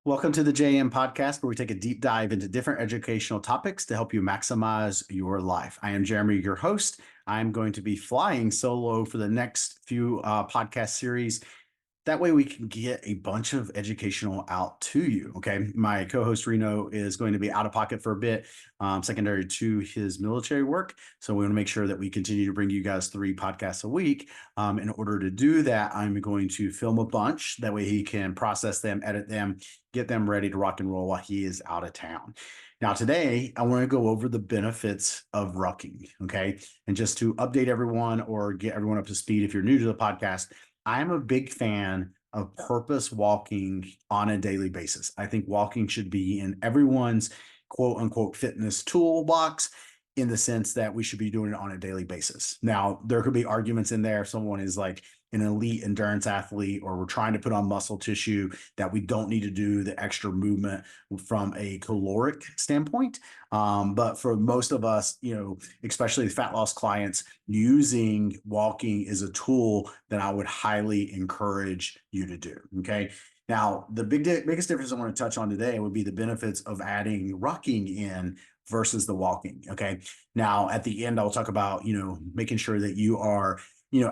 Welcome to the JM podcast, where we take a deep dive into different educational topics to help you maximize your life. I am Jeremy, your host. I'm going to be flying solo for the next few podcast series. That way we can get a bunch of educational out to you. Okay. My co-host Reno is going to be out of pocket for a bit, secondary to his military work. So we want to make sure that we continue to bring you guys 3 podcasts a week. In order to do that, I'm going to film a bunch. That way he can process them, edit them, get them ready to rock and roll while he is out of town. Now, today, I want to go over the benefits of rucking. Okay. And just to update everyone or get everyone up to speed, if you're new to the podcast, I'm a big fan of purpose walking on a daily basis. I think walking should be in everyone's quote unquote fitness toolbox, in the sense that we should be doing it on a daily basis. Now, there could be arguments in there. If someone is like an elite endurance athlete, or we're trying to put on muscle tissue, that we don't need to do the extra movement from a caloric standpoint. But for most of us, especially fat loss clients, using walking is a tool that I would highly encourage you to do. Okay. Now, the biggest difference I want to touch on today would be the benefits of adding rucking in versus the walking. Okay. Now, at the end, I'll talk about, making sure that you are,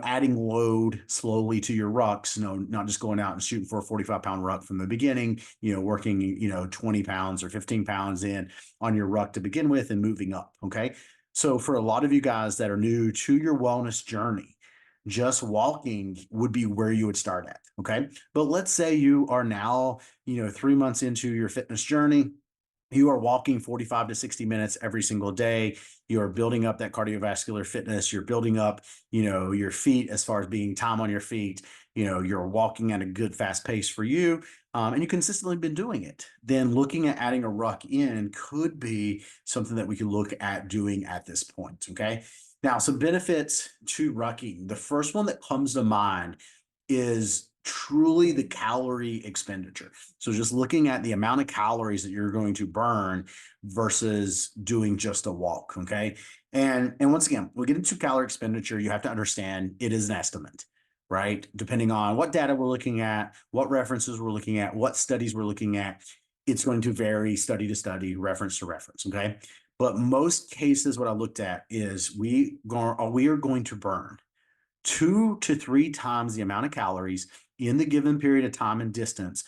adding load slowly to your rucks, not just going out and shooting for a 45-pound ruck from the beginning, working, 20 pounds or 15 pounds in on your ruck to begin with and moving up. Okay. So for a lot of you guys that are new to your wellness journey, just walking would be where you would start at. Okay. But let's say you are now, 3 months into your fitness journey. You are walking 45 to 60 minutes every single day. You are building up that cardiovascular fitness. You're building up, your feet as far as being time on your feet. You're walking at a good fast pace for you. And you consistently been doing it. Then looking at adding a ruck in could be something that we can look at doing at this point. Okay. Now, some benefits to rucking. The first one that comes to mind is truly the calorie expenditure. So just looking at the amount of calories that you're going to burn versus doing just a walk. Okay. And once again, we get into calorie expenditure, you have to understand it is an estimate, right? Depending on what data we're looking at, what references we're looking at, what studies we're looking at, it's going to vary study to study, reference to reference. Okay. But most cases, what I looked at is we are going to burn 2 to 3 times the amount of calories in the given period of time and distance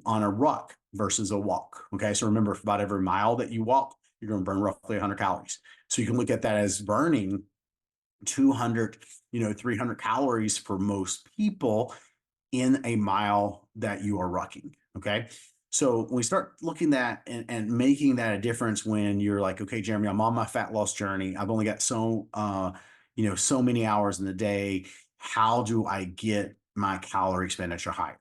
on a ruck versus a walk. Okay. So remember, for about every mile that you walk, you're going to burn roughly 100 calories. So you can look at that as burning 200, 300 calories for most people in a mile that you are rucking. Okay. So when we start looking at and making that a difference, when you're like, okay, Jeremy, I'm on my fat loss journey. I've only got so many hours in the day. How do I get my calorie expenditure higher?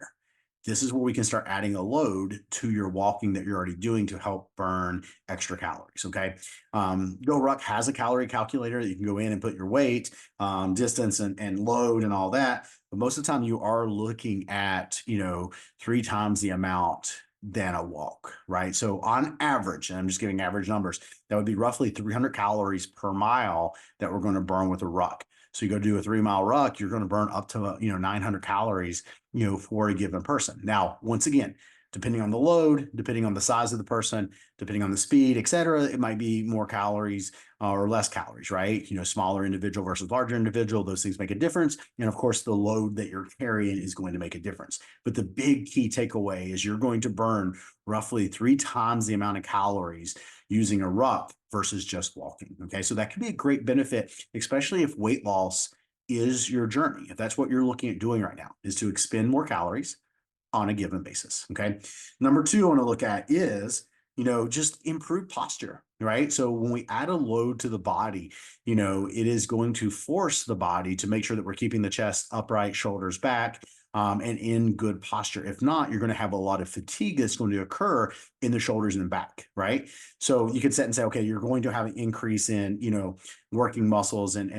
This is where we can start adding a load to your walking that you're already doing to help burn extra calories. Okay. GoRuck has a calorie calculator that you can go in and put your weight, distance, and load and all that. But most of the time you are looking at, 3 times the amount than a walk, right? So on average, and I'm just giving average numbers, that would be roughly 300 calories per mile that we're going to burn with a ruck. So you go do a 3-mile ruck, you're going to burn up to, 900 calories, for a given person. Now, once again, depending on the load, depending on the size of the person, depending on the speed, et cetera, it might be more calories or less calories, right? Smaller individual versus larger individual, those things make a difference. And of course, the load that you're carrying is going to make a difference. But the big key takeaway is you're going to burn roughly 3 times the amount of calories using a ruck versus just walking. Okay. So that could be a great benefit, especially if weight loss is your journey. If that's what you're looking at doing right now, is to expend more calories on a given basis. Okay. Number 2, I want to look at is, just improve posture, right? So when we add a load to the body, it is going to force the body to make sure that we're keeping the chest upright, shoulders back, and in good posture. If not, you're going to have a lot of fatigue that's going to occur in the shoulders and back, right? So you could sit and say, okay, you're going to have an increase in, working muscles and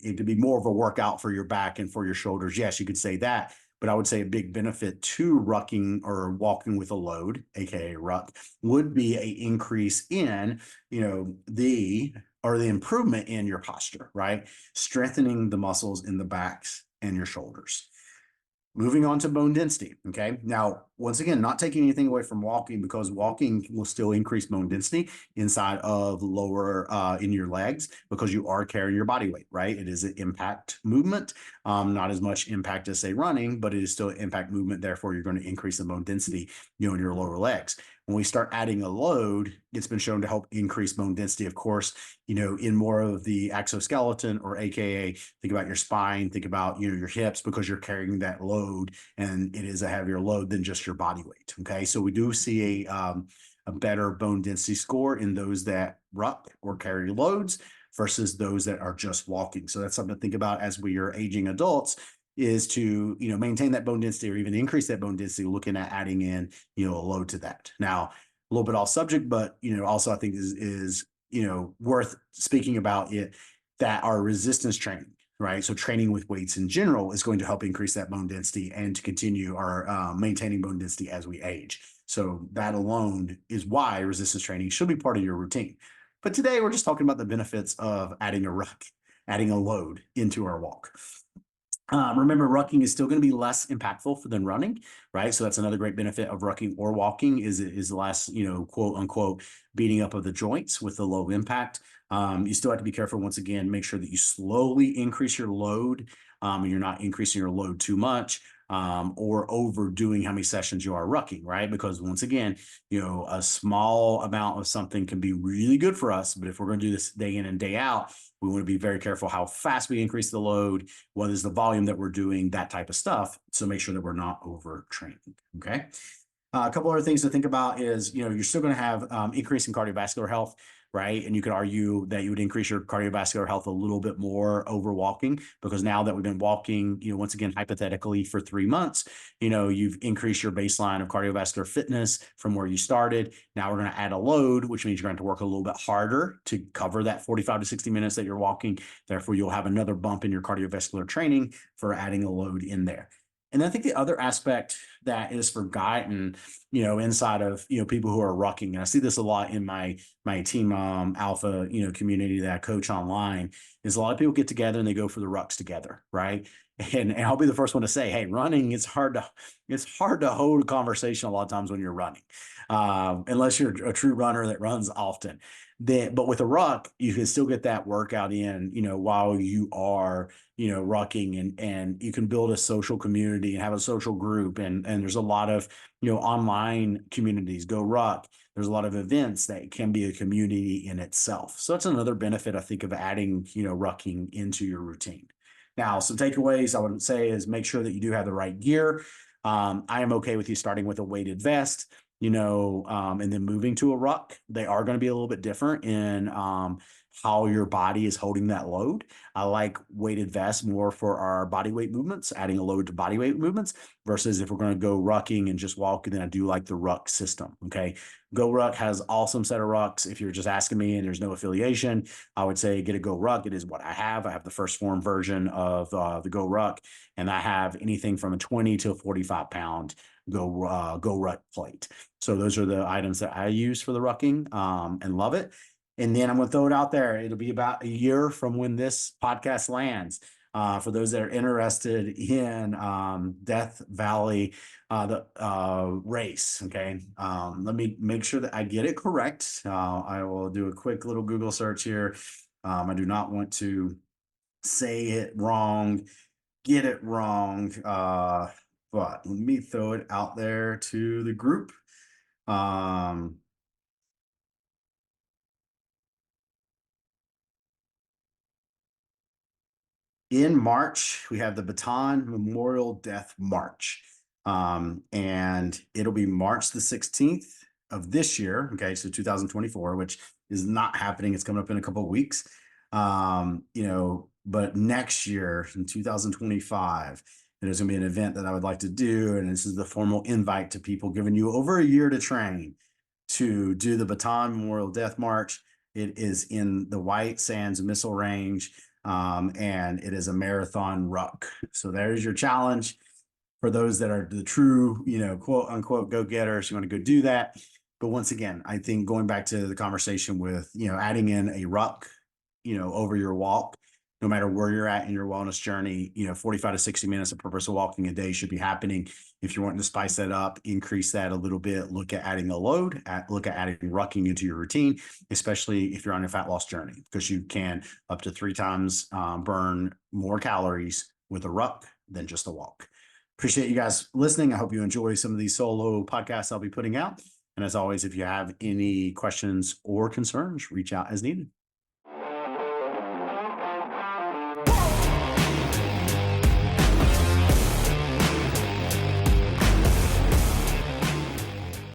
it could be more of a workout for your back and for your shoulders. Yes, you could say that. But I would say a big benefit to rucking or walking with a load, aka ruck, would be a increase in, the improvement in your posture, right? Strengthening the muscles in the backs and your shoulders. Moving on to bone density. Okay. Now, once again, not taking anything away from walking, because walking will still increase bone density inside of lower in your legs, because you are carrying your body weight, right? It is an impact movement, not as much impact as say running, but it is still impact movement. Therefore, you're going to increase the bone density, in your lower legs. When we start adding a load, it's been shown to help increase bone density, of course, in more of the exoskeleton, or AKA think about your spine, think about, your hips, because you're carrying that load, and it is a heavier load than just your body weight. Okay. So we do see a better bone density score in those that ruck or carry loads versus those that are just walking. So that's something to think about as we are aging adults, is to, maintain that bone density or even increase that bone density, looking at adding in, a load to that. Now, a little bit off subject, but, also I think is worth speaking about it, that our resistance training, right? So training with weights in general is going to help increase that bone density and to continue our maintaining bone density as we age. So that alone is why resistance training should be part of your routine. But today we're just talking about the benefits of adding a ruck, adding a load into our walk. Remember, rucking is still going to be less impactful than running, right? So that's another great benefit of rucking or walking, is less, quote unquote, beating up of the joints with the low impact. You still have to be careful. Once again, make sure that you slowly increase your load, and you're not increasing your load too much, or overdoing how many sessions you are rucking, right? Because once again, a small amount of something can be really good for us, but if we're going to do this day in and day out, we want to be very careful how fast we increase the load, what is the volume that we're doing, that type of stuff. So make sure that we're not overtraining. Okay. A couple other things to think about is, you're still going to have increase in cardiovascular health, right? And you could argue that you would increase your cardiovascular health a little bit more over walking, because now that we've been walking, once again, hypothetically for 3 months, you've increased your baseline of cardiovascular fitness from where you started. Now we're going to add a load, which means you're going to have to work a little bit harder to cover that 45 to 60 minutes that you're walking. Therefore, you'll have another bump in your cardiovascular training for adding a load in there. And I think the other aspect that is forgotten, inside of, people who are rucking, and I see this a lot in my team alpha, community that I coach online, is a lot of people get together and they go for the rucks together, right? And I'll be the first one to say, hey, running, it's hard to hold a conversation a lot of times when you're running, unless you're a true runner that runs often. But with a ruck, you can still get that workout in, while you are, rucking, and you can build a social community and have a social group. And there's a lot of, online communities, Go Ruck. There's a lot of events that can be a community in itself. So that's another benefit, I think, of adding, rucking into your routine. Now, some takeaways I would say is make sure that you do have the right gear. I am okay with you starting with a weighted vest, and then moving to a ruck. They are going to be a little bit different in how your body is holding that load. I like weighted vests more for our body weight movements, adding a load to body weight movements, versus if we're going to go rucking and just walking, then I do like the ruck system. Okay. Go Ruck has awesome set of rucks. If you're just asking me and there's no affiliation, I would say get a Go Ruck. It is what I have. I have the first form version of the Go Ruck, and I have anything from a 20 to a 45-pound Go Ruck plate. So those are the items that I use for the rucking, and love it. And then I'm going to throw it out there. It'll be about a year from when this podcast lands. For those that are interested in Death Valley, the race. Okay. Let me make sure that I get it correct. I will do a quick little Google search here. I do not want to say it wrong, get it wrong. But let me throw it out there to the group. In March, we have the Bataan Memorial Death March. And it'll be March the 16th of this year. Okay, so 2024, which is not happening. It's coming up in a couple of weeks. But next year in 2025, there's gonna be an event that I would like to do. And this is the formal invite to people, giving you over a year to train to do the Bataan Memorial Death March. It is in the White Sands Missile Range. And it is a marathon ruck. So there's your challenge for those that are the true, quote unquote, go-getters. You want to go do that. But once again, I think going back to the conversation with, adding in a ruck, over your walk, no matter where you're at in your wellness journey, 45 to 60 minutes of purposeful walking a day should be happening. If you're wanting to spice that up, increase that a little bit, look at adding a load, look at adding rucking into your routine, especially if you're on a fat loss journey, because you can up to 3 times burn more calories with a ruck than just a walk. Appreciate you guys listening. I hope you enjoy some of these solo podcasts I'll be putting out. And as always, if you have any questions or concerns, reach out as needed.